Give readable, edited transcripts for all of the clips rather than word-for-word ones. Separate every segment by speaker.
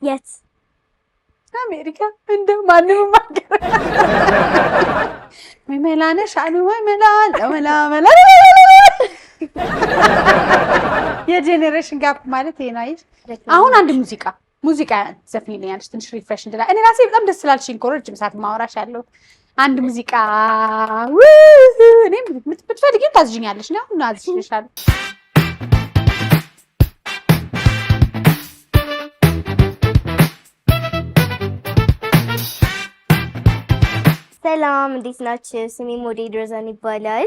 Speaker 1: የት?
Speaker 2: አሜሪካ እንደ ማንም ማገር ወይ መላነሽ አሉ ወይ መላ የጄኔሬሽን ጋፕ ማለት ይሄ ነው። አይሽ አሁን አንድ ሙዚቃ ዘፍኝልኛለሽ ትንሽ ሪፍሬሽ እንድላ እኔ ራሴ በጣም ደስ ስላልሽኝ እኮ ረጅም ሰዓት ማውራሽ ያለው አንድ ሙዚቃ እኔም ብትፈልጊው ታዝዥኛለሽ ነው እና አዝዥሻለሁ።
Speaker 1: ሰላም እንዴት ናችሁ? ስሜ ሞዴል ሮዛን ይባላል።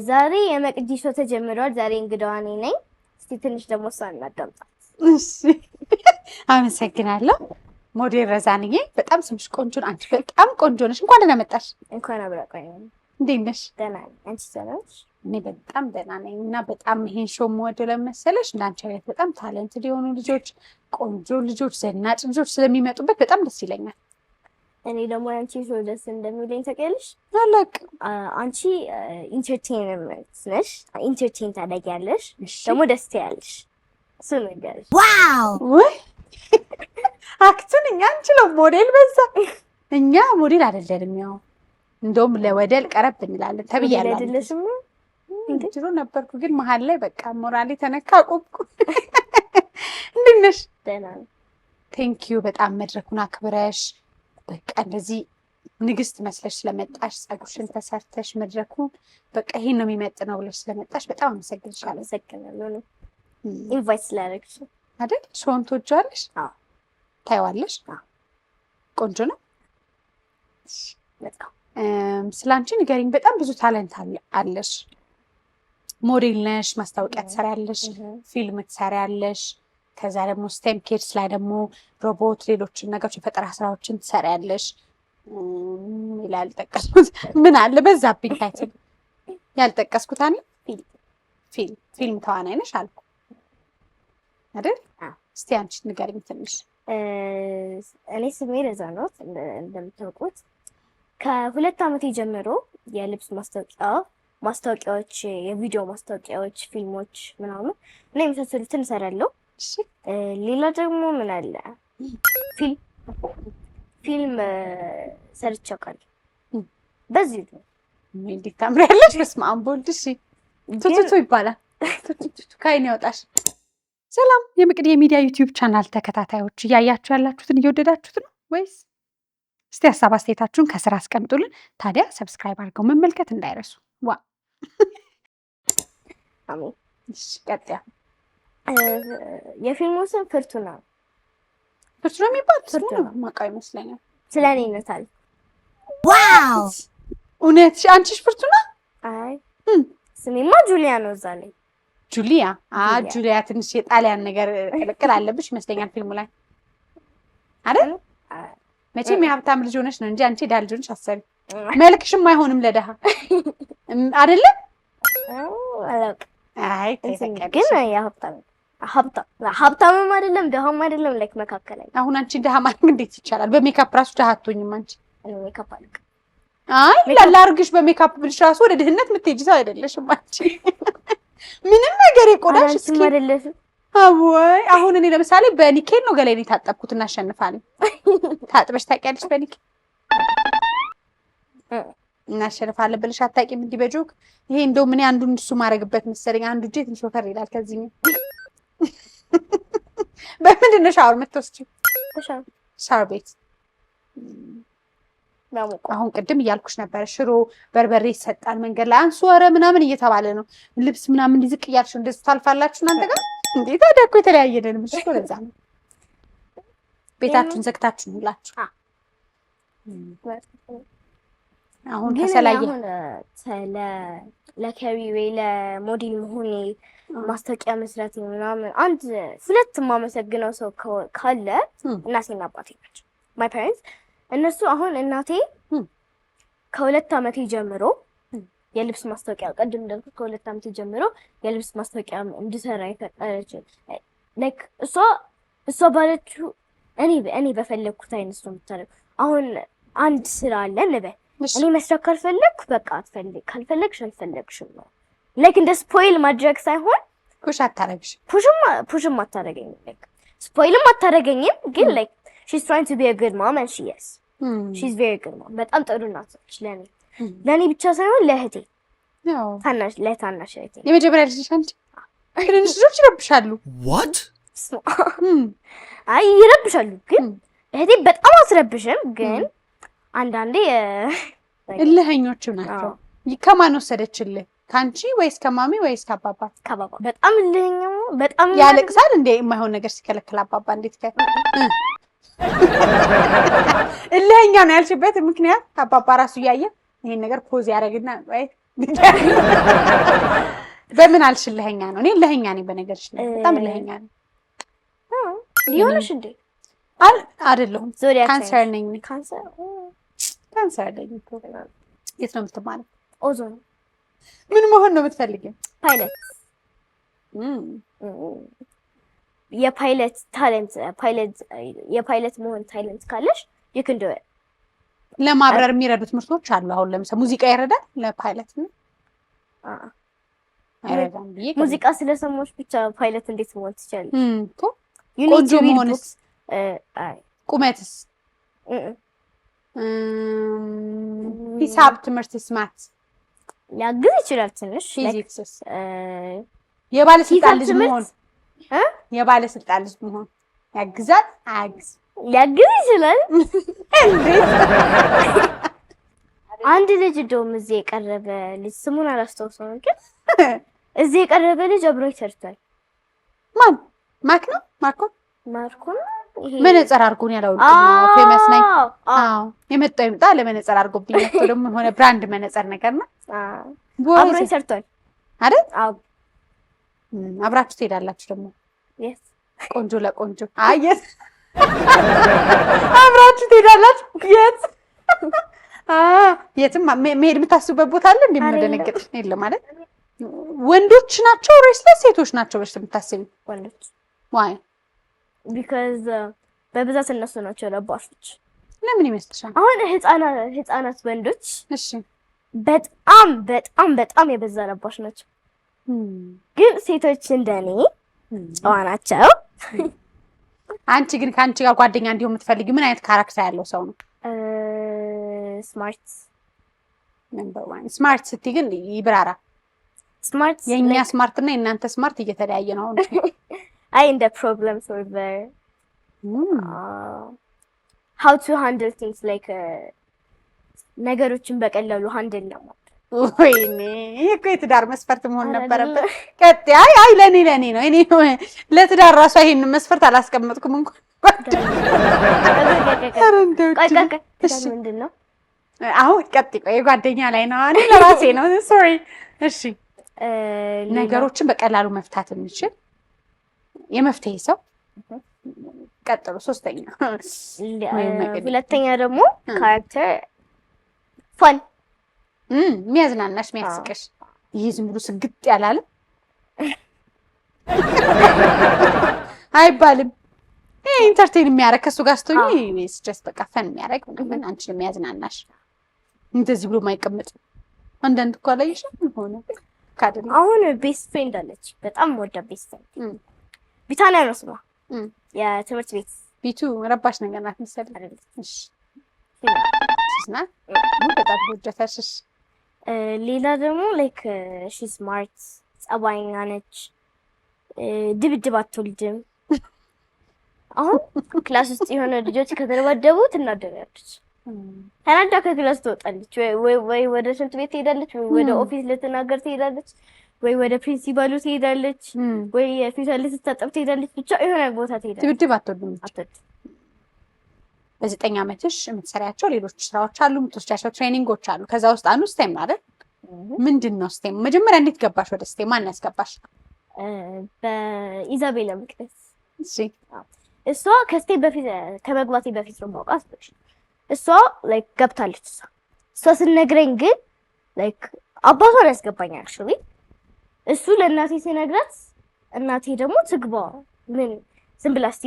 Speaker 1: ዛሬ የመቅዲ ሾው ተጀምሯል። ዛሬ እንግዳዋ እኔ ነኝ። እስቲ ትንሽ ደግሞ እሷን እናዳምጣት።
Speaker 2: እሺ አመሰግናለሁ። ሞዴል ሮዛንዬ በጣም ስምሽ ቆንጆ ነው። አንቺ በጣም ቆንጆ ነሽ። እንኳን ደህና መጣሽ።
Speaker 1: እንኳን አብራቀኝ።
Speaker 2: እንዴት ነሽ?
Speaker 1: ደህና ነኝ። አንቺ ሰላም?
Speaker 2: እኔ በጣም ደህና ነኝ እና በጣም ይሄን ሾው የምወደው ለመሰለሽ እንዳንቺ አይነት በጣም ታለንትድ የሆኑ ልጆች፣ ቆንጆ ልጆች፣ ዘናጭ ልጆች ስለሚመጡበት በጣም ደስ ይለኛል።
Speaker 1: እኔ ደግሞ አንቺ ሾው ደስ እንደሚለኝ ታውቂያለሽ?
Speaker 2: አላውቅም።
Speaker 1: አንቺ ኢንተርቴይንመንት ነሽ፣ ኢንተርቴይን ታደርጊያለሽ፣ ደግሞ ደስ ትያለሽ። እሱ ነገር
Speaker 2: ዋው! ወይ አክቱን እኛ አንችለው ሞዴል በዛ። እኛ ሞዴል አይደለንም። ያው እንደውም ለወደል ቀረብ እንላለን ተብያለሁ።
Speaker 1: አይደለሽም?
Speaker 2: ድሮ ነበርኩ ግን መሀል ላይ በቃ ሞራሌ ተነካ ቆምኩ። እንዴት ነሽ?
Speaker 1: ደህና ነኝ።
Speaker 2: ቴንክ ዩ በጣም መድረኩን አክብረሽ በቃ እንደዚህ ንግስት መስለሽ ስለመጣሽ ጸጉርሽን ተሰርተሽ መድረኩን በቃ ይሄን ነው የሚመጥነው ብለሽ ስለመጣሽ በጣም አመሰግንሻለሁ።
Speaker 1: አመሰግናለሁ። ኢንቫይት ስላደረግሽ
Speaker 2: አይደል? ሾውን ትወጂዋለሽ?
Speaker 1: አዎ።
Speaker 2: ታይዋለሽ?
Speaker 1: አዎ።
Speaker 2: ቆንጆ ነው።
Speaker 1: በጣም
Speaker 2: ስላንቺ ንገሪኝ። በጣም ብዙ ታለንት አለሽ። ሞዴል ነሽ፣ ማስታወቂያ ትሰሪያለሽ፣ ፊልም ትሰሪያለሽ። ከዛ ደግሞ ስቴም ኪድስ ላይ ደግሞ ሮቦት፣ ሌሎችን ነገሮች የፈጠራ ስራዎችን ትሰሪያለሽ። ያልጠቀስኩት ምን አለ? በዛብኝ ታይትል ያልጠቀስኩት አለ። ፊልም ተዋናይ ነሽ አልኩ አይደል? እስቲ አንቺ ንገሪኝ ትንሽ።
Speaker 1: እኔ ስሜ ሮዛ ነው እንደምታውቁት። ከ2 ዓመቴ ጀምሮ የልብስ ማስታወቂያዎች፣ የቪዲዮ ማስታወቂያዎች፣ ፊልሞች ምናምን እና የመሳሰሉትን እሰራለሁ። ሌላ ደግሞ ምን አለ? ፊልም ሰርቼ አውቃለሁ። በዚህ ነው
Speaker 2: እንዴት ታምሪያለሽ! በስመ አብ ወልድ። እሺ ቱቱቱ ይባላል። ቱቱቱ ካይን ያወጣሽ። ሰላም የመቅዲ የሚዲያ ዩቲዩብ ቻናል ተከታታዮች፣ እያያችሁ ያላችሁትን እየወደዳችሁት ነው ወይስ? እስቲ ሀሳብ አስተያየታችሁን ከስራ አስቀምጡልን። ታዲያ ሰብስክራይብ አድርገው መመልከት እንዳይረሱ። ዋ
Speaker 1: አሜን።
Speaker 2: እሺ ቀጥያ።
Speaker 1: የፊልሙ ስም ፍርቱና
Speaker 2: የሚባል ፍርቱና ማውቀው ይመስለኛል።
Speaker 1: ስለኔ ይነታል።
Speaker 2: ዋው! እውነት አንቺሽ ፍርቱና?
Speaker 1: አይ ስሜማ ጁሊያ ነው። እዛ ላይ
Speaker 2: ጁሊያ። ጁሊያ ትንሽ የጣሊያን ነገር ቅልቅል አለብሽ ይመስለኛል ፊልሙ ላይ አይደል? መቼም የሀብታም ልጅ ሆነሽ ነው እንጂ አንቺ የድሃ ልጅ ሆነሽ አሰሪ። መልክሽም አይሆንም ለድሃ አይደለም? አይ
Speaker 1: ግን ሀብታምም አይደለም ድሃም አይደለም፣ ላይክ መካከለኛ።
Speaker 2: አሁን አንቺ ድሃ ማለት እንዴት ይቻላል? በሜካፕ ራሱ ድሃ አትሆኝም አንቺ።
Speaker 1: ሜካፕ አልክ?
Speaker 2: አይ ላላርግሽ በሜካፕ ብልሽ ራሱ ወደ ድህነት የምትሄጂ ሰው አይደለሽም አንቺ። ምንም ነገር የቆዳሽ እስኪ
Speaker 1: አይደለሽም።
Speaker 2: አወይ አሁን እኔ ለምሳሌ በኒኬል ነው ገላዬን የታጠብኩት። እናሸንፋለን። ታጥበሽ ታውቂያለሽ? በኒኬል እናሸንፋለን ብለሽ አታውቂም? እንዲህ በጆክ ይሄ እንደው ምን አንዱን እሱ ማድረግበት መሰለኝ። አንዱ እጄ ትንሽ ወፈር ይላል ከዚህ ነው። በምንድን ነው ሻወር የምትወስጂው? ሻወር ቤት። አሁን ቅድም እያልኩሽ ነበር ሽሮ በርበሬ ይሰጣል መንገድ ላይ አንሱ ኧረ ምናምን እየተባለ ነው። ልብስ ምናምን እንዲዝቅ እያልሽ እንደዚህ ታልፋላችሁ እናንተ ጋር እንዴ? ታዲያ እኮ የተለያየ ነው። ምንሽ ነው ለዛ ነው ቤታችሁን ዘግታችሁ ሁላችሁ። አሁን ተሰላየ ለከቢዌ ለሞዴል መሆኔ ማስታወቂያ መስራት ምናምን አንድ ሁለት የማመሰግነው ሰው ካለ እናቴና አባቴ ናቸው። ማይ ፓረንትስ እነሱ አሁን እናቴ ከ2 ዓመቴ ጀምሮ የልብስ ማስታወቂያ ቀድም እንዳልኩት ከ2 ዓመቴ ጀምሮ የልብስ ማስታወቂያ እንድሰራ የፈቀደች ላይክ እሷ ባለችው እኔ በፈለኩት አይነት ነው የምታደርገው። አሁን አንድ ስራ አለ ልበል እኔ መስራት ካልፈለኩ በቃ ካልፈለግሽ አልፈለግሽም ነው። ላይክ እንደ ስፖይል ማድረግ ሳይሆን ፑሽ አታረግሽ።
Speaker 1: ፑሽም አታረገኝ። ላይክ ስፖይልም አታደርገኝም ግን like she's trying to be a good mom and she is she's very good mom በጣም ጥሩ ናት ለኔ ብቻ ሳይሆን ለእህቴ ለታናሽ እህቴ
Speaker 3: የመጀመሪያ ልጅ አንቺ ትንሽ ልጆች ይረብሻሉ
Speaker 4: what
Speaker 1: አይ ይረብሻሉ ግን እህቴ በጣም አትረብሽም ግን አንዳንዴ
Speaker 3: እልህኞቹ ናቸው ከማን ወሰደችልህ ካንቺ ወይስ ከማሚ ወይስ ከአባባ
Speaker 1: ከአባባ በጣም እልህኛው በጣም
Speaker 3: ያለቅሳል እንዴ የማይሆን ነገር ሲከለክል አባባ እንዴት እልህኛ ነው ያልሽበት ምክንያት አባባ ራሱ ያየ ይሄን ነገር ፖዝ ያደርግና ወይ በምን አልሽልህኛ ነው እኔ እልህኛ ነኝ በነገርሽ ላይ በጣም እልህኛ ነኝ
Speaker 1: ሊሆንሽ እንዴ
Speaker 3: አይደለሁም ካንሰር ነኝ ካንሰር ነኝ የት ነው የምትማረው
Speaker 1: ኦዞን
Speaker 3: ምን መሆን ነው የምትፈልጊው
Speaker 1: ፓይለት የፓይለት ታለንት የፓይለት መሆን ታለንት ካለሽ you can do it
Speaker 3: ለማብረር የሚረዱ ትምህርቶች አሉ አሁን ለምሳሌ ሙዚቃ ይረዳል ለፓይለት ነው አይረዳም
Speaker 1: ሙዚቃ ስለሰማሽ ብቻ ፓይለት እንዴት መሆን ትችላለሽ
Speaker 3: ቆንጆ መሆንስ ቁመትስ ሂሳብ ትምህርትስ ማት
Speaker 1: ሊያግዝ ይችላል ትንሽ
Speaker 3: ፊዚክስስ የባለስልጣን ልጅ መሆን የባለስልጣን ልጅ መሆን ያግዛል አያግዝ
Speaker 1: ሊያግዝ ይችላል እንዴት አንድ ልጅ እንደውም እዚህ የቀረበ ልጅ ስሙን አላስታውሰውም ግን እዚህ የቀረበ ልጅ አብሮኝ ሰርቷል
Speaker 3: ማን ማርክ ነው ማርኮ መነጽር አድርጎኝ ያላውቅም ፌመስ ነኝ አዎ የመጣው ይምጣ ለመነጽር አድርጎብኝ መጥቶ ደግሞ የሆነ ብራንድ መነጽር ነገር ነው
Speaker 1: አብሮኝ ሰርቷል
Speaker 3: አይደል
Speaker 1: አዎ
Speaker 3: አብራችሁ ትሄዳላችሁ ደግሞ
Speaker 1: yes
Speaker 3: ቆንጆ ለቆንጆ አየት አብራችሁ ትሄዳላችሁ የትም መሄድ የምታስቡበት ቦታ አለ እንደምንደነግጥ የለም ማለት ወንዶች ናቸው ወይስ ሴቶች ናቸው ብለሽ የምታስቢው
Speaker 1: ወንዶች
Speaker 3: why
Speaker 1: because በብዛት እነሱ ናቸው ረባሾች
Speaker 3: ለምን ይመስልሻል
Speaker 1: አሁን ህፃናት ወንዶች
Speaker 3: እሺ
Speaker 1: በጣም የበዛ ረባሽ ናቸው ግን ሴቶች እንደኔ ጨዋ ናቸው
Speaker 3: አንቺ ግን ካንቺ ጋር ጓደኛ እንዲሆን የምትፈልጊው ምን አይነት ካራክተር ያለው ሰው ነው
Speaker 1: ስማርት
Speaker 3: ነምበር 1 ስማርት ስትይ ግን ይብራራ
Speaker 1: ስማርት
Speaker 3: የኛ ስማርት እና የእናንተ ስማርት እየተለያየ ነው
Speaker 1: I in the problem solver how to handle things like ነገሮችን በቀላሉ ሃንድል ለማድረግ
Speaker 3: ወይኔ እኮ የትዳር መስፈርት መሆን ነበረበት ቀጣይ አይ ለኔ ነው እኔ ለትዳር ራሱ ይሄን መስፈርት አላስቀመጥኩም እንኳን
Speaker 1: ምንድነው
Speaker 3: አሁን ቀጥይ ጓደኛ ላይ ነው እኔ ለራሴ ነው ሶሪ እሺ ነገሮችን በቀላሉ መፍታት የሚችል የመፍትሄ ሰው ቀጥሎ ሶስተኛ
Speaker 1: ሁለተኛ ደግሞ ካራክተር ፋን
Speaker 3: የሚያዝናናሽ የሚያስቅሽ ይሄ ዝም ብሎ ስግጥ ያላለ አይባልም ኢንተርቴን የሚያረግ ከሱ ጋር ስትሆኚ ወይስ ጀስት በቃ ፈን የሚያረግ ምናምን አንቺን የሚያዝናናሽ እንደዚህ ብሎ ማይቀመጥ አንዳንድ እኮ አላየሽም ሆነ ካደለ
Speaker 1: አሁን ቤስት ፍሬንድ አለች በጣም ወዳ ቤስት ፍሬንድ ቢታንያ ነው ስሟ የትምህርት ቤት
Speaker 3: ቢቱ ረባሽ ነገር ናት መሰለኝ አይደል እሺ እና በጣም ወደታሽ
Speaker 1: ሌላ ደግሞ ላይክ ሺ ስማርት ጸባይኛ ነች ድብድብ አትወልድም አሁን ክላስ ውስጥ የሆነ ልጆች ከተደባደቡ ትናደዳለች ተናዳ ከክላስ ትወጣለች ወይ ወደ ሽንት ቤት ትሄዳለች ወይ ወደ ኦፊስ ልትናገር ትሄዳለች ወይ ወደ ፕሪንሲፓሉ ትሄዳለች ወይ ፊቷን ልትታጠብ ትሄዳለች ብቻ የሆነ ቦታ ትሄዳለች
Speaker 3: ድብድብ አትወልድም በ9 ዓመትሽ የምትሰሪያቸው ሌሎች ስራዎች አሉ የምትወስጃቸው ትሬኒንጎች አሉ ከዛ ውስጥ አንዱ ስቴም አይደል ምንድነው ስቴም መጀመሪያ እንዴት ገባሽ ወደ ስቴም ማን ያስገባሽ
Speaker 1: በኢዛቤላ ምክንያት
Speaker 3: እሺ
Speaker 1: እሷ ከስቴም በፊት ከመግባቴ በፊት ነው ማውቃት እሷ ላይክ ገብታለች እሷ ስነግረኝ ግን ላይክ አባቷን ያስገባኝ actually እሱ ለእናቴ ሲነግራት እናቴ ደግሞ ትግባ ምን ዝም ብላ እስቲ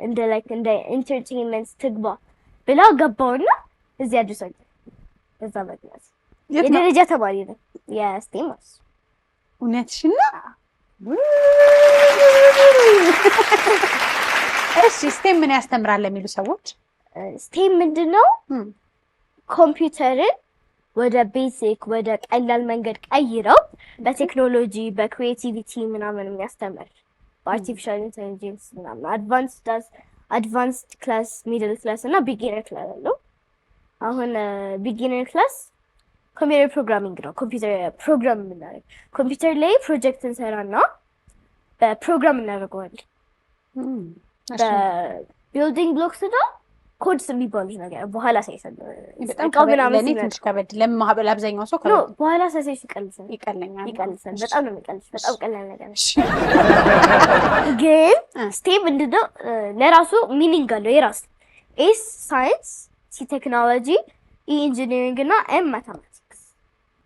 Speaker 1: እንደ ላይክ እንደ ኢንተርቴይንመንት ትግባ ብላ ገባውና እዚህ አድርሶኝ በዛ መግባት የደረጃ ተማሪ ነው የስቴም እውነትሽና
Speaker 3: እሺ ስቴም ምን ያስተምራል ለሚሉ ሰዎች
Speaker 2: ስቴም ምንድነው? ኮምፒውተርን ወደ ቤዚክ ወደ ቀላል መንገድ ቀይረው በቴክኖሎጂ በክሪኤቲቪቲ ምናምን የሚያስተምር በአርቲፊሻል ኢንተለጀንስ ምናምን አድቫንስድ ክላስ ሚድል ክላስ እና ቢጊነር ክላስ አለው። አሁን ቢጊነር ክላስ ኮምፒውተር ፕሮግራሚንግ ነው። ኮምፒውተር ፕሮግራም የምናደርግ ኮምፒውተር ላይ ፕሮጀክት እንሰራና በፕሮግራም እናደርገዋለን። በቢልዲንግ ብሎክስ ነው ኮድስ የሚባሉት ነገር በኋላ ሳይሰል
Speaker 3: በጣም ለኔ ትንሽ ከበድ ለማህበል አብዛኛው ሰው
Speaker 2: በኋላ ሳይሰል
Speaker 3: ይቀልኛል
Speaker 2: በጣም ነው የሚቀልሽ። በጣም ቀላል ነገር ነው። ግን ስቴም ምንድነው? ለራሱ ሚኒንግ አለው የራሱ ኤስ ሳይንስ፣ ሲ ቴክኖሎጂ፣ ኢ ኢንጂነሪንግ እና ኤም ማቴማቲክስ።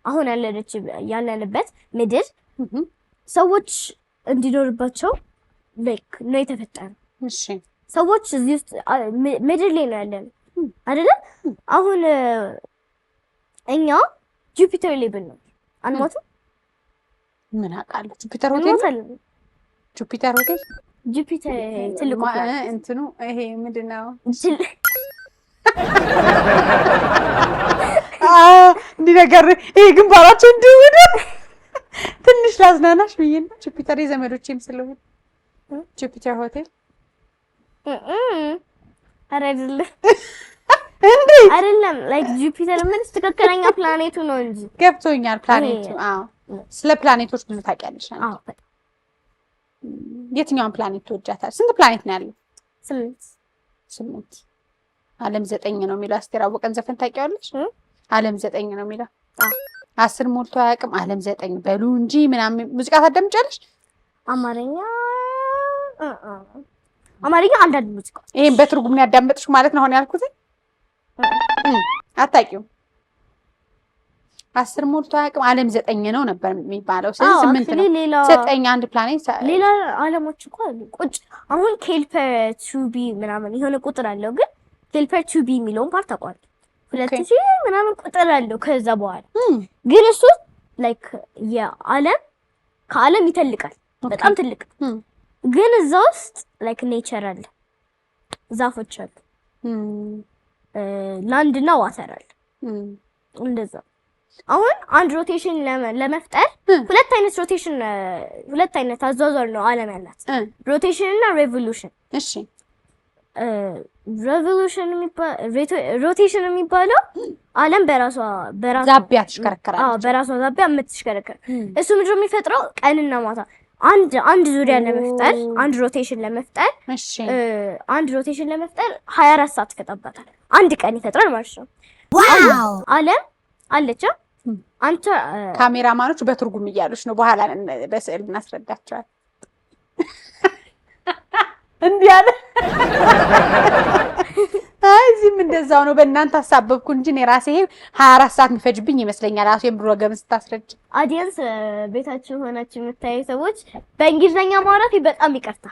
Speaker 2: አሁን ያለንበት ምድር ሰዎች እንዲኖርባቸው ላይክ ነው የተፈጠረው።
Speaker 3: እሺ
Speaker 2: ሰዎች እዚህ ውስጥ ምድር ላይ ነው ያለን አይደለ? አሁን እኛ ጁፒተር ላይ ብንኖር አንሞትም?
Speaker 3: ምን አውቃለሁ። ጁፒተር ሆቴል
Speaker 2: ጁፒተር ትልቁ
Speaker 3: እንትኑ ይሄ ምንድነው? እንዲህ ነገር ይሄ ግንባራቸው እንዲውድ ትንሽ ላዝናናሽ ብዬ ነው። ጁፒተር የዘመዶቼም ስለሆነ ጁፒተር ሆቴል
Speaker 2: አይደለም አይደለም ላይክ ጁፒተር ምን ትክክለኛ ፕላኔቱ ነው እንጂ
Speaker 3: ገብቶኛል። ፕላኔቱ አዎ። ስለ ፕላኔቶች ብዙ ታውቂያለሽ?
Speaker 2: አዎ።
Speaker 3: የትኛውን ፕላኔት ትወጃታለሽ? ስንት ፕላኔት ነው ያለው?
Speaker 2: 8
Speaker 3: ዓለም 9 ነው የሚለው አስቴር አወቀን ዘፈን ታውቂዋለሽ? ዓለም 9 ነው የሚለው 10 ሞልቶ አያውቅም። ዓለም 9 በሉ እንጂ ምናምን ሙዚቃ ታዳምጫለሽ? አማርኛ አንዳንድ ሙዚቃ ይሄን በትርጉም ነው ያዳመጥሽው ማለት ነው አሁን ያልኩት? አታውቂውም? 10 ሞልቶ አያውቅም። ዓለም 9 ነው ነበር የሚባለው። ስለዚህ 8 ነው። 9 አንድ ፕላኔት
Speaker 2: ሌላ ዓለሞች እኮ አሉ። ቁጭ አሁን ኬልፐር ቱቢ ምናምን የሆነ ቁጥር አለው። ግን ኬልፐር ቱቢ የሚለውን ፓርት አቋል 2000 ምናምን ቁጥር አለው። ከዛ በኋላ ግን እሱ ላይክ የዓለም ከዓለም ይተልቃል። በጣም ትልቅ ግን እዛ ውስጥ ላይክ ኔቸር አለ፣ ዛፎች አሉ፣ ላንድ እና ዋተር አለ። እንደዛ አሁን አንድ ሮቴሽን ለመፍጠር ሁለት አይነት አዟዟር ነው ዓለም ያላት፣ ሮቴሽን እና ሬቮሉሽን።
Speaker 3: እሺ
Speaker 2: ሮቴሽን የሚባለው ዓለም በራሷ
Speaker 3: ዛቢያ ትሽከረከራለች።
Speaker 2: አዎ በራሷ ዛቢያ የምትሽከረከር። እሱ ምንድን ነው የሚፈጥረው? ቀንና ማታ አንድ ዙሪያ ለመፍጠር አንድ ሮቴሽን ለመፍጠር 24 ሰዓት ይፈጣበታል። አንድ ቀን ይፈጥራል ማለት ነው። ዋው! ዓለም አለች። አንተ
Speaker 3: ካሜራማኖች በትርጉም እያሉሽ ነው። በኋላ በስዕል እናስረዳቸዋል። እንዲህ አለ። እዚህም እንደዛው ነው። በእናንተ አሳበብኩ እንጂ እኔ ራሴ 24 ሰዓት የሚፈጅብኝ ይመስለኛል። ራሱ የምድር ወገን ስታስረጅ።
Speaker 2: አዲየንስ ቤታችሁ ሆናችሁ የምታዩ ሰዎች በእንግሊዝኛ ማውራት በጣም ይቅርታ።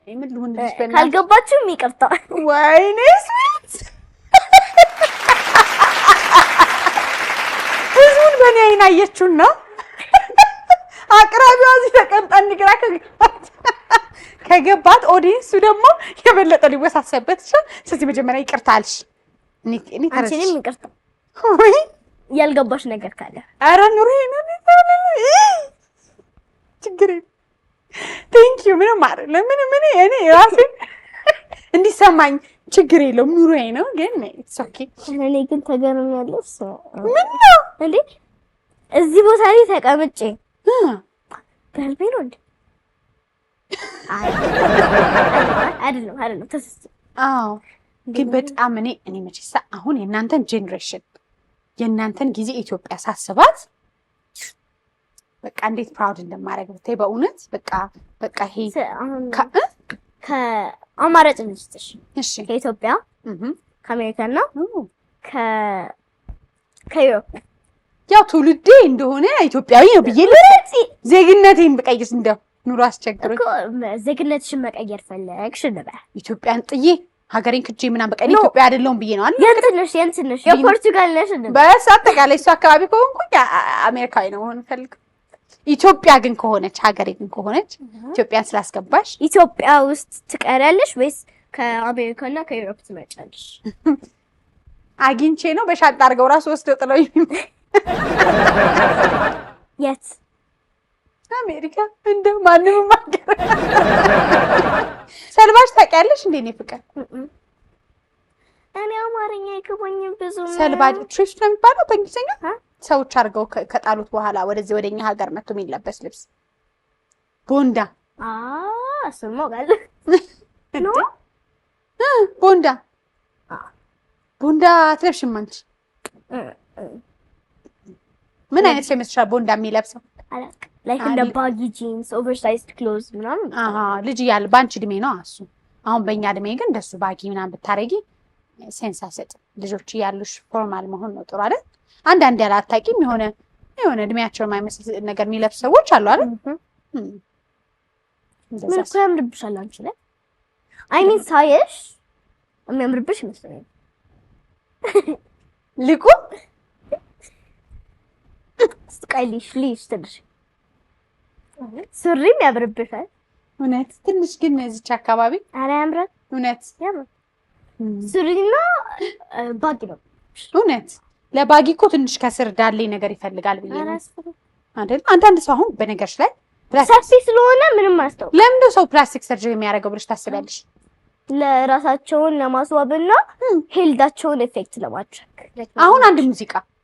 Speaker 3: ምን ልሁን ልጅ በእናትህ
Speaker 2: ካልገባችሁም ይቅርታ።
Speaker 3: ወይኔ ስዊት ህዝቡን በእኔ አይን አየችውና አቅራቢዋ እዚህ ተቀምጣ እንግራ ከገባት ኦዲየንሱ ደግሞ የበለጠ ሊወሳሰበት ይችላል። ስለዚህ መጀመሪያ ይቅርታ አልሽ።
Speaker 2: አንቺንም ይቅርታ ወይ ያልገባሽ ነገር ካለ
Speaker 3: ኧረ ኑሮ ነው ችግር ቴንክ ዩ ምንም አይደለም። ምንም እኔ ራሴን እንዲሰማኝ ችግር የለውም። ኑሮዬ ነው ግን ኢትስ ኦኬ።
Speaker 2: እኔ ግን ተገርሜያለሁ።
Speaker 3: ምን ነው
Speaker 2: እንዴ እዚህ ቦታ ላይ ተቀምጬ በልቤ ነው እንዴ? አይደለም ተስስት።
Speaker 3: አዎ ግን በጣም እኔ መቼሳ አሁን የእናንተን ጄኔሬሽን የእናንተን ጊዜ ኢትዮጵያ ሳስባት በቃ እንዴት ፕራውድ እንደማደርግ ብታይ በእውነት በቃ ይሄ
Speaker 2: ከአማራጭ ልስጥሽ።
Speaker 3: እሺ
Speaker 2: ከኢትዮጵያ ከአሜሪካና ከዩሮፕ
Speaker 3: ያው ትውልዴ እንደሆነ ኢትዮጵያዊ ነው ብዬ ልረጽ ዜግነቴን ብቀይስ እንደው ኑሮ አስቸግሮኝ
Speaker 2: እኮ ዜግነትሽን መቀየር ፈለግሽ ነበር።
Speaker 3: ኢትዮጵያን ጥዬ ሀገሬን ክጄ ምናምን በቃ ኢትዮጵያ አይደለሁም ብዬ ነው አይደል?
Speaker 2: የእንትንሽ የፖርቱጋል ነሽ እንዴ?
Speaker 3: በስ አጠቃላይ እሱ አካባቢ ከሆንኩኝ አሜሪካዊ ነው መሆን ፈልግ። ኢትዮጵያ ግን ከሆነች ሀገሬ ግን ከሆነች ኢትዮጵያን ስላስገባሽ
Speaker 2: ኢትዮጵያ ውስጥ ትቀሪያለሽ ወይስ ከአሜሪካና ከዩሮፕ ትመጫለሽ?
Speaker 3: አግኝቼ ነው በሻንጣ አድርገው ራሱ ወስደው ጥለው
Speaker 2: የት?
Speaker 3: አሜሪካ። እንደው ማንንም ማገር ሰልባሽ ታውቂያለሽ እንዴ? እኔ ፍቅር
Speaker 2: እኔ አማርኛ አይገባኝም ብዙ።
Speaker 3: ሰልባጅ ትሪፕስ ነው የሚባለው በእንግሊዝኛ። ሰዎች አድርገው ከጣሉት በኋላ ወደዚህ ወደኛ ሀገር መጥቶ የሚለበስ ልብስ ቦንዳ።
Speaker 2: እሱማ ጋር
Speaker 3: ነው ቦንዳ። ቦንዳ አትለብሽም አንቺ? ምን አይነት ሰው ይመስልሻል ቦንዳ የሚለብሰው?
Speaker 2: ላይክ እንደ ባጊ ጂንስ ኦቨርሳይዝድ ክሎዝ ምናምን።
Speaker 3: ልጅ እያለ በአንቺ እድሜ ነው እሱ። አሁን በእኛ እድሜ ግን እንደሱ ባጊ ምናምን ብታረጊ ሴንስ አይሰጥም። ልጆች እያሉሽ ፎርማል መሆን ነው ጥሩ አይደል? አንዳንድ ያላታቂም የሆነ እድሜያቸውን የማይመስል ነገር የሚለብሱ ሰዎች አሉ አይደል?
Speaker 2: ምን እኮ ያምርብሻል አንቺ ላይ። አይ ሚን ሳይሽ የሚያምርብሽ ይመስለኛል።
Speaker 3: ልቁ
Speaker 2: ስቃይልሽ ትንሽ ሱሪም ያምርብሻል።
Speaker 3: እውነት ትንሽ ግን እዚች አካባቢ
Speaker 2: ኧረ ያምራል።
Speaker 3: እውነት
Speaker 2: ያምራል። ሱሪና ባጊ ነው።
Speaker 3: እውነት ለባጊ እኮ ትንሽ ከስር ዳሌ ነገር ይፈልጋል ብዬ ነው አይደል? አንዳንድ ሰው አሁን በነገርሽ ላይ
Speaker 2: ሰፊ ስለሆነ ምንም አስተው
Speaker 3: ለምን ነው ሰው ፕላስቲክ ሰርጀሪ የሚያደርገው ብለሽ ታስቢያለሽ?
Speaker 2: ለራሳቸውን ለማስዋብና ሄልዳቸውን ኤፌክት ለማድረግ።
Speaker 3: አሁን አንድ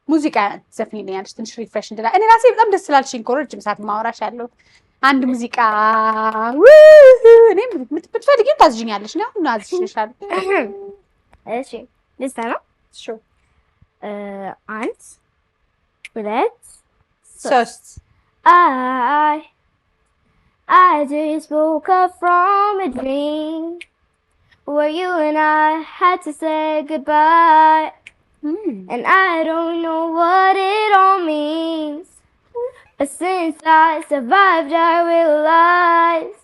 Speaker 3: ሙዚቃ ዘፍኝልኛለሽ ትንሽ ሪፍሬሽ እንድላ። እኔ ራሴ በጣም ደስ ስላልሽኝ እኮ ረጅም ሰዓት ማውራሽ ያለው አንድ ሙዚቃ እኔ ብትፈልጊው ታዝዥኛለሽ ነው እና አዝሽሻል።
Speaker 2: እሺ ልስታ ነው።
Speaker 3: እሺ
Speaker 2: 1 2
Speaker 3: 3
Speaker 2: I just woke up from a dream where you and I had to say goodbye. And I don't know what it all means, but since I survived I realized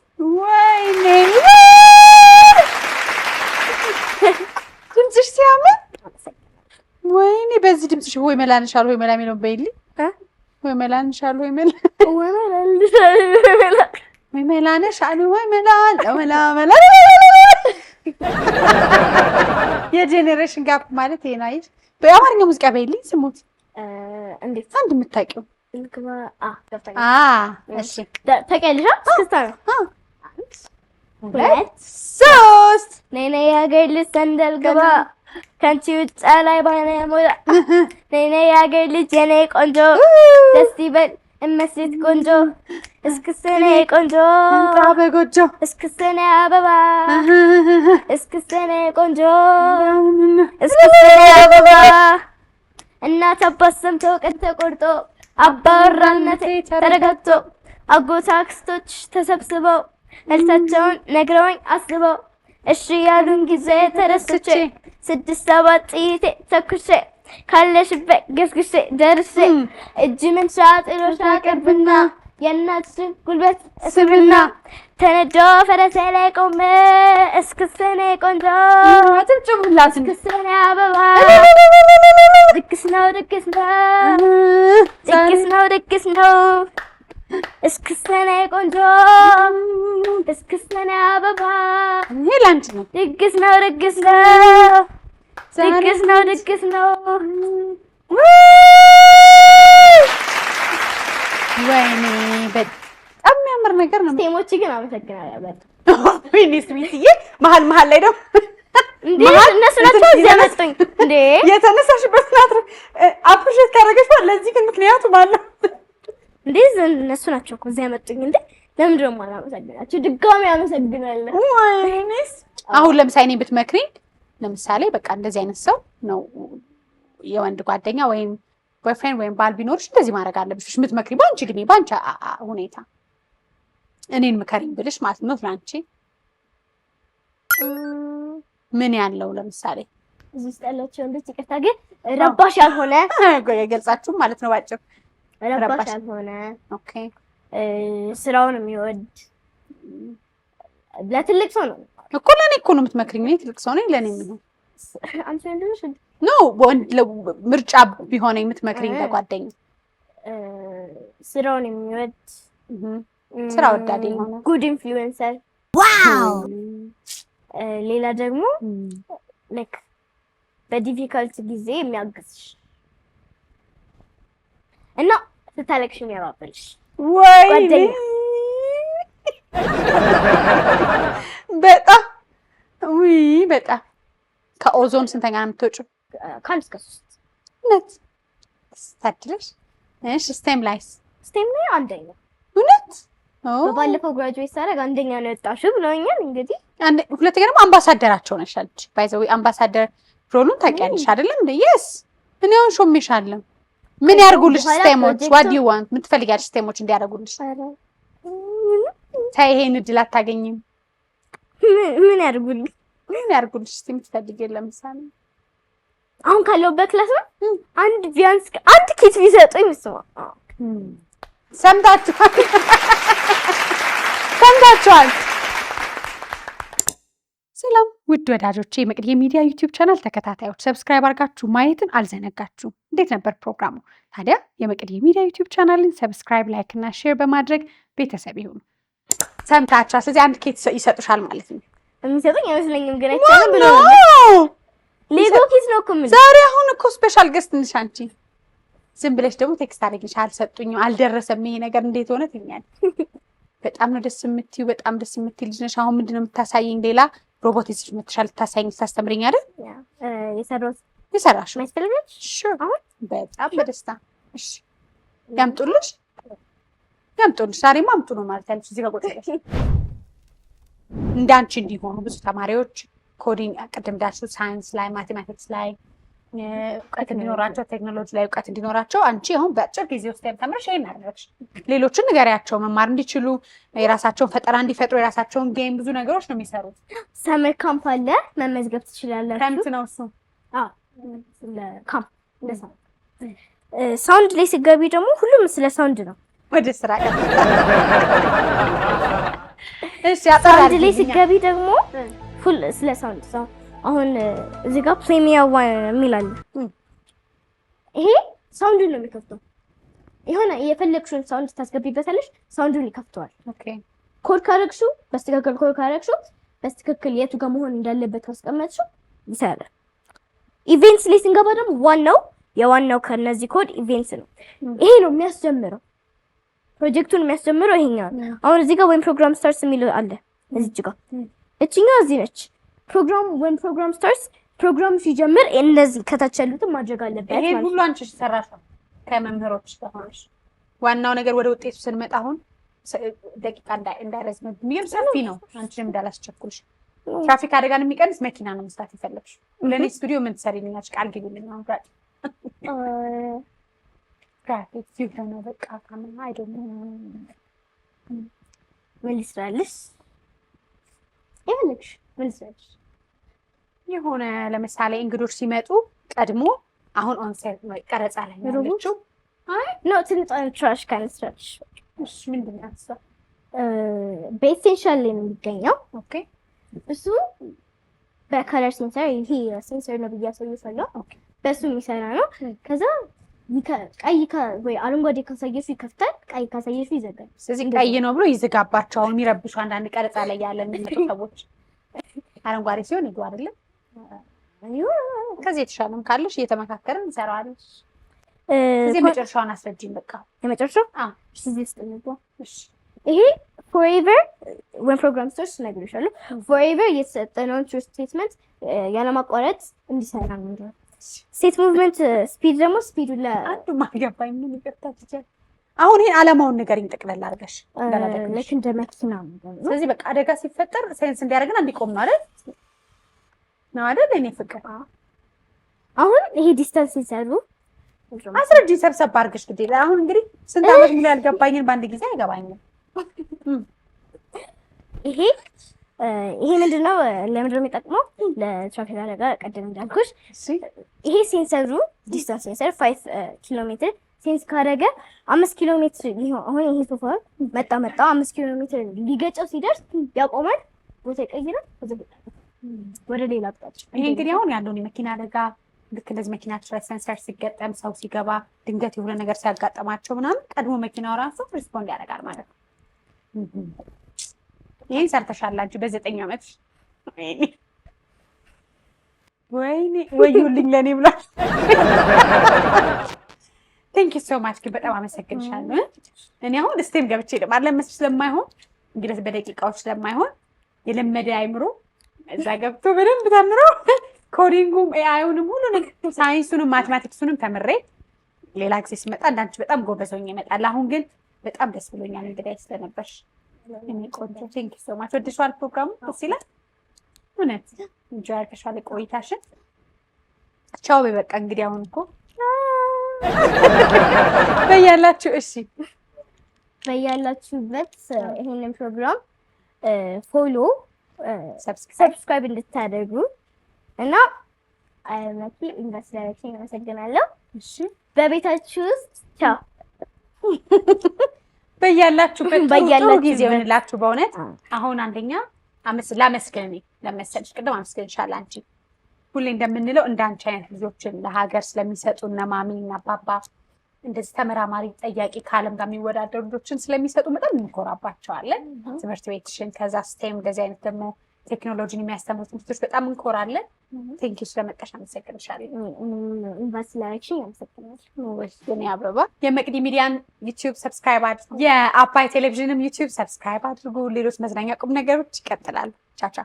Speaker 3: ድምፅሽ ሲያምር ወይኔ በዚህ ድምፅሽ ሆይ መላንሻል ሆይ መላ የሚለው በይልኝ ወይ መላንሻል ወይ መላ ወይ መላንሻል ወይ መላ መላ የጄኔሬሽን ጋፕ ማለት ይሄ ነው። አይሽ በአማርኛ ሙዚቃ በይልኝ ስሙት።
Speaker 2: እንዴት
Speaker 3: አንድ የምታውቂው
Speaker 2: ልክባ ገብታኝ
Speaker 3: እሺ
Speaker 2: ተቀልሻ እስክስታ ነው። 1 2
Speaker 3: 3
Speaker 2: ነይ ያገር ልጅ ሰንደል ገባ ከንቺ ውጭ ላይ ባነ ሞላ ነይ ያገር ልጅ የኔ ቆንጆ ደስ ይበል እመስት ቆንጆ እስክስኔ ቆንጆ
Speaker 3: እንታ በጎጆ
Speaker 2: እስክስኔ አበባ እስክስኔ ቆንጆ እስክስኔ አበባ እናት አባት ሰምተው ቀን ተቆርጦ አባወራነቴ ተረጋግቶ አጎት አክስቶች ተሰብስበው እልታቸውን ነግረውኝ አስበው እሺ ያሉን ጊዜ ተረስቼ 6-7 ጥይቴ ተኩሼ ካለሽበት ገስግሼ ደርሼ እጅ መንሻ ጥሎሽ አቅርብና የእናትሽን ጉልበት እስብና ተነዶ ፈረሴ ላይ ቆሜ እስክስኔ ቆንጆ
Speaker 3: አትጭቡላት
Speaker 2: እስክስኔ አበባ ድግስ ነው ድግስ ነው ድግስ ነው ድግስ ነው እስክስኔ ቆንጆ እስክስኔ አበባ
Speaker 3: ይሄ ላንቺ ነው።
Speaker 2: ድግስ ነው ድግስ ነው ድግስ ነው ድግስ ነው።
Speaker 3: ወይኔ በጣም የሚያምር ነገር ነው።
Speaker 2: ስቴሞች ግን አመሰግናለሁ በጣም።
Speaker 3: ወይኔ ስሚትዬ መሀል ላይ ደግሞ
Speaker 2: እንዴ እነሱ ናቸው እዚህ ያመጡኝ እንዴ
Speaker 3: የተነሳሽበት ናት አፕሪሼት ካደረገሽ ለዚህ ግን ምክንያቱ ማለት
Speaker 2: እንዴ እነሱ ናቸው እኮ እዚህ ያመጡኝ እንዴ ለምንድን ነው የማላመሰግናቸው? ድጋሚ አመሰግናለሁ።
Speaker 3: ወይኔስ አሁን ለምሳሌ እኔ ብትመክሪኝ ለምሳሌ በቃ እንደዚህ አይነት ሰው ነው የወንድ ጓደኛ ወይም ቦይፍሬንድ ወይም ባል ቢኖርሽ እንደዚህ ማድረግ አለብሽ የምትመክሪ በአንቺ እድሜ በአንቺ ሁኔታ እኔን ምከሪኝ ብልሽ ማለት ነው ለአንቺ ምን ያለው ለምሳሌ
Speaker 2: እዚህ ውስጥ ያላቸው ወንዶች ይቅርታ ግን ረባሽ ያልሆነ
Speaker 3: የገልጻችሁ ማለት ነው ባጭሩ
Speaker 2: ረባሽ ያልሆነ
Speaker 3: ኦኬ
Speaker 2: ስራውን የሚወድ ለትልቅ ሰው ነው
Speaker 3: እኮ ለኔ እኮ ነው የምትመክሪኝ እኔ ትልቅ ሰው ነኝ ለኔ የሚሆን
Speaker 2: አንተ እንደሽ
Speaker 3: ኖ ምርጫ ቢሆን የምትመክሪኝ ለጓደኛ
Speaker 2: ስራውን የሚወድ
Speaker 3: ስራ ወዳድ የሆነ
Speaker 2: ጉድ ኢንፍሉዌንሰር።
Speaker 1: ዋው
Speaker 2: ሌላ ደግሞ ላይክ በዲፊካልት ጊዜ የሚያግዝሽ እና ስታለቅሽ የሚያባብልሽ
Speaker 3: ወይ
Speaker 2: ጓደኛ።
Speaker 3: በጣም ውይ በጣም ከኦዞን ስንተኛ ነው የምትወጪው?
Speaker 2: ከአንድ እስከ 3
Speaker 3: እውነት ታድለሽ። እሺ ስቴም ላይ
Speaker 2: አንደኛ።
Speaker 3: እውነት
Speaker 2: በባለፈው ግራጁዌት ሳደርግ አንደኛ ነው የወጣሽው ብለውኛል። እንግዲህ
Speaker 3: ሁለተኛ ደግሞ አምባሳደራቸው ነሽ አለች። ባይ ዘ ወይ አምባሳደር ሮሉን ታውቂያለሽ አይደለም እንዴ? የስ እኔ አሁን ሾሜሻለሁ። ምን ያርጉልሽ ስቴሞች? ዋት ዱ ዩ ዋንት? ምን ትፈልጊያለሽ ስቴሞች እንዲያደርጉልሽ? ታይ ይሄን እድል አታገኝም።
Speaker 2: ምን ያርጉልኝ?
Speaker 3: ምን ያርጉልሽ? እስቲ የምትፈልጊው ለምሳሌ
Speaker 2: አሁን ካለውበት ክላስ ነው አንድ ቢያንስ አንድ ኪት ቢሰጡኝ ስማ።
Speaker 3: ሰምታችኋል? ሰላም ውድ ወዳጆቼ፣ የመቅዲ ሚዲያ ዩቲዩብ ቻናል ተከታታዮች ሰብስክራይብ አድርጋችሁ ማየትን አልዘነጋችሁም። እንዴት ነበር ፕሮግራሙ? ታዲያ የመቅዲ ሚዲያ ዩቲዩብ ቻናልን ሰብስክራይብ፣ ላይክ እና ሼር በማድረግ ቤተሰብ ይሁኑ። ሰምታችኋል? ስለዚህ አንድ ኬት ይሰጡሻል ማለት ነው።
Speaker 2: የሚሰጡኝ አይመስለኝም ግን አይቻልም ብሎ ሌጎ ኬት ነው እኮ ምን
Speaker 3: ዛሬ አሁን እኮ ስፔሻል ገስት ነሽ አንቺ። ዝም ብለሽ ደግሞ ቴክስት አድርጊሽ አልሰጡኝም፣ አልደረሰም ይሄ ነገር እንዴት ሆነ ትኛለሽ። በጣም ነው ደስ የምትይው፣ በጣም ደስ የምትይ ልጅ ነሽ። አሁን ምንድነው የምታሳይኝ? ሌላ ሮቦት ይዘሽ መጥተሻል ልታሳይኝ ስታስተምሪኝ አይደል? የሰራሽው
Speaker 2: ማይፈልግሽ
Speaker 3: ሹር በጣም በደስታ እሺ። ያምጡልሽ። ዛሬማ አምጡ ነው ማለት ያለሽ። እዚህ ጋር ቆጥረሽ እንዳንቺ እንዲሆኑ ብዙ ተማሪዎች ኮዲንግ ቅድም እንዳልሽው ሳይንስ ላይ ማቴማቲክስ ላይ እውቀት እንዲኖራቸው ቴክኖሎጂ ላይ እውቀት እንዲኖራቸው አንቺ አሁን በአጭር ጊዜ ውስጥ ተምረሽ ይሄን አደረግሽ። ሌሎችን ንገሪያቸው መማር እንዲችሉ የራሳቸውን ፈጠራ እንዲፈጥሩ የራሳቸውን ጌም ብዙ ነገሮች ነው የሚሰሩት።
Speaker 2: ሰመር ካምፕ አለ መመዝገብ ትችላላችሁ።
Speaker 3: ክረምት ነው እሱ።
Speaker 2: ካምፕ ሳውንድ ላይ ሲገቢ ደግሞ ሁሉም ስለ ሳውንድ ነው።
Speaker 3: ወደ ስራ
Speaker 2: ሳውንድ ላይ ሲገቢ ደግሞ ፉል ስለ ሳውንድ አሁን እዚህ ጋር ፕሪሚያ ዋን የሚል አለ። ይሄ ሳውንዱን ነው የሚከፍተው። የሆነ የፈለግሽውን ሳውንድ ታስገቢበታለሽ፣ ሳውንዱን ይከፍተዋል።
Speaker 3: ኦኬ
Speaker 2: ኮድ ካረግሽው በስትክክል ኮድ ካረግሽው በስትክክል የቱ ጋር መሆን እንዳለበት ካስቀመጥሽው ይሰራል። ኢቨንትስ ላይ ስንገባ ደግሞ የዋናው ከነዚህ ኮድ ኢቨንትስ ነው። ይሄ ነው የሚያስጀምረው፣ ፕሮጀክቱን የሚያስጀምረው ይሄኛው። አሁን እዚህ ጋር ወይም ፕሮግራም ስታርትስ የሚል አለ እዚህ ጋር። እቺኛው እዚህ ነች። ፕሮግራም ስታርትስ ፕሮግራም ሲጀምር እንደዚህ ከታች ያሉትን ማድረግ አለበት።
Speaker 3: ይሄ ሁሉ አንቺ ሰራሽ ነው ከመምህሮች ጋር ሆነሽ። ዋናው ነገር ወደ ውጤቱ ስንመጣ አሁን ደቂቃ እንዳይረዝም የሚል ሰፊ ነው። አንቺንም እንዳላስቸኩልሽ ትራፊክ አደጋን የሚቀንስ መኪና ነው መስራት ይፈልግሽ። ለኔ ስቱዲዮ ምን ትሰሪልኛለሽ? ቃል ግቢልኝ። አሁን ትራፊክ ሲሆነ በቃ ካመና አይደለም
Speaker 2: ምን ልስራልሽ? ይኸውልሽ ምን ልስራልሽ?
Speaker 3: የሆነ ለምሳሌ እንግዶች ሲመጡ ቀድሞ አሁን ኦንሳይት ነው ቀረጻ ላይ ያለችው። አይ
Speaker 2: ኖ ትራሽ ካንስትራክሽ
Speaker 3: እሺ፣ ምንድን ነው እሱ?
Speaker 2: በኤሴንሻል ላይ ነው የሚገኘው።
Speaker 3: ኦኬ
Speaker 2: እሱ በከለር ሴንሰር ይሄ ሴንሰር ነው ብያሳየሻለሁ። ኦኬ በሱ የሚሰራ ነው። ከዛ ቀይ ወይ አረንጓዴ ካሳየሽው ይከፍታል፣ ቀይ ካሳየሽው ይዘጋል።
Speaker 3: ስለዚህ ቀይ ነው ብሎ ይዘጋባቸው። አሁን የሚረብሹ አንዳንድ ቀረጻ ላይ ያለ የሚመጡ ሰዎች አረንጓዴ ሲሆን ይዱ አይደለም። ከዚህ የተሻለም ካለሽ እየተመካከርን እንሰራዋለን። ስለዚህ መጨረሻውን አስረጅኝ። በቃ
Speaker 2: የመጨረሻው እሺ፣ እዚህ ውስጥ ነው። እሺ ይሄ ፎርኤቨር ወን ፕሮግራም ስታርትስ ነግሬሻለሁ። ፎርኤቨር የተሰጠነውን ትሩ ስቴትመንት ያለማቋረጥ እንዲሰራ ነው። ስቴት ሙቭመንት ስፒድ ደግሞ ስፒዱ
Speaker 3: አንዱ ማገባኝ ምን ይቀርታል ይችላል። አሁን ይሄን አላማውን ንገሪኝ ጠቅለል አድርገሽ
Speaker 2: ልክ እንደ መኪና ነው።
Speaker 3: ስለዚህ በቃ አደጋ ሲፈጠር ሴንስ እንዲያደርግና እንዲቆም ነው አይደል? እኔ ፍቅር
Speaker 2: አሁን ይሄ ዲስታንስ ሲሰሩ
Speaker 3: አስረጅኝ ሰብሰብ አድርገሽ ግዴ። አሁን እንግዲህ ስንት ዓመት ሙሉ ያልገባኝን በአንድ ጊዜ አይገባኝም።
Speaker 2: ይሄ ምንድነው? ለምንድን ነው የሚጠቅመው? ለትራፊክ አደጋ ቀደም እንዳልኩሽ ይሄ ሴንሰሩ ዲስታንስ ሴንሰር 5 ኪሎ ሜትር ሴንስ ካደረገ 5 ኪሎ ሜትር ሊሆን አሁን ይሄ ሶፋ መጣ 5 ኪሎ ሜትር ሊገጨው ሲደርስ ያቆማል፣ ቦታ ይቀይራል፣ ወደ ሌላ አቅጣጫ።
Speaker 3: ይሄ እንግዲህ አሁን ያለውን የመኪና አደጋ ልክ እንደዚህ መኪናቸው ላይ ሰንሰር ሲገጠም ሰው ሲገባ ድንገት የሆነ ነገር ሲያጋጠማቸው ምናምን ቀድሞ መኪናው ራሱ ሪስፖንድ ያደርጋል ማለት ነው። ይህን ሰርተሻላችሁ በ9 ዓመት። ወይኔ ወዩልኝ ለእኔ ብሏል። ቴንክ ዩ ሶ ማች ግን በጣም አመሰግንሻለሁ። እኔ አሁን ስቴም ገብቼ ለማለመስ ስለማይሆን እንግዲህ በደቂቃዎች ስለማይሆን የለመደ አይምሮ እዛ ገብቶ በደንብ ተምሮ ኮዲንጉም ኤአይውንም ሁሉ ነገር ሳይንሱንም ማትማቲክሱንም ተምሬ ሌላ ጊዜ ሲመጣ እንዳንቺ በጣም ጎበዝ ሆኜ እመጣለሁ። አሁን ግን በጣም ደስ ብሎኛል እንግዲህ ስለነበርሽ። እኔ ቆንጆ ቴንክ ዩ ሶ ማች። ወድሻል ፕሮግራሙ? ደስ ይላል እውነት እንጆይ አድርገሻል ቆይታሽን። ቻው በቃ እንግዲህ አሁን እኮ በያላችሁ እሺ
Speaker 2: በያላችሁበት ይሄንን ፕሮግራም ፎሎ ሰብስክራይብ እንድታደርጉ እና መኪ ኢንቨስት ዳይሬክሽን አመሰግናለሁ።
Speaker 3: እሺ
Speaker 2: በቤታችሁ ውስጥ ቻው
Speaker 3: በያላችሁበት ጥሩ ጊዜ ይሆንላችሁ። በእውነት አሁን አንደኛ ላመስግን ለመሰልሽ ቅድም አመስግንሻለሁ። አንቺ ሁሌ እንደምንለው እንዳንቺ አይነት ልጆችን ለሀገር ስለሚሰጡ እነ ማሚ እና አባባ እንደዚህ ተመራማሪ ጠያቂ ከዓለም ጋር የሚወዳደሩ ልጆችን ስለሚሰጡ በጣም እንኮራባቸዋለን። ትምህርት ቤትሽን ከዛ ስቴም እንደዚህ አይነት ደግሞ ቴክኖሎጂን የሚያስተምሩ ትምህርቶች በጣም እንኮራለን። ቴንኪው ስለመጣሽ አመሰግንሻለሁ።
Speaker 2: ኢንቨስት ዳይሬክሽን አመሰግናለሁ።
Speaker 3: ወይኔ አበባ የመቅዲ ሚዲያን ዩቲዩብ ሰብስክራይብ አድርጉ። የአባይ ቴሌቪዥንም ዩቲዩብ ሰብስክራይብ አድርጉ። ሌሎች መዝናኛ ቁም ነገሮች ይቀጥላሉ። ቻቻ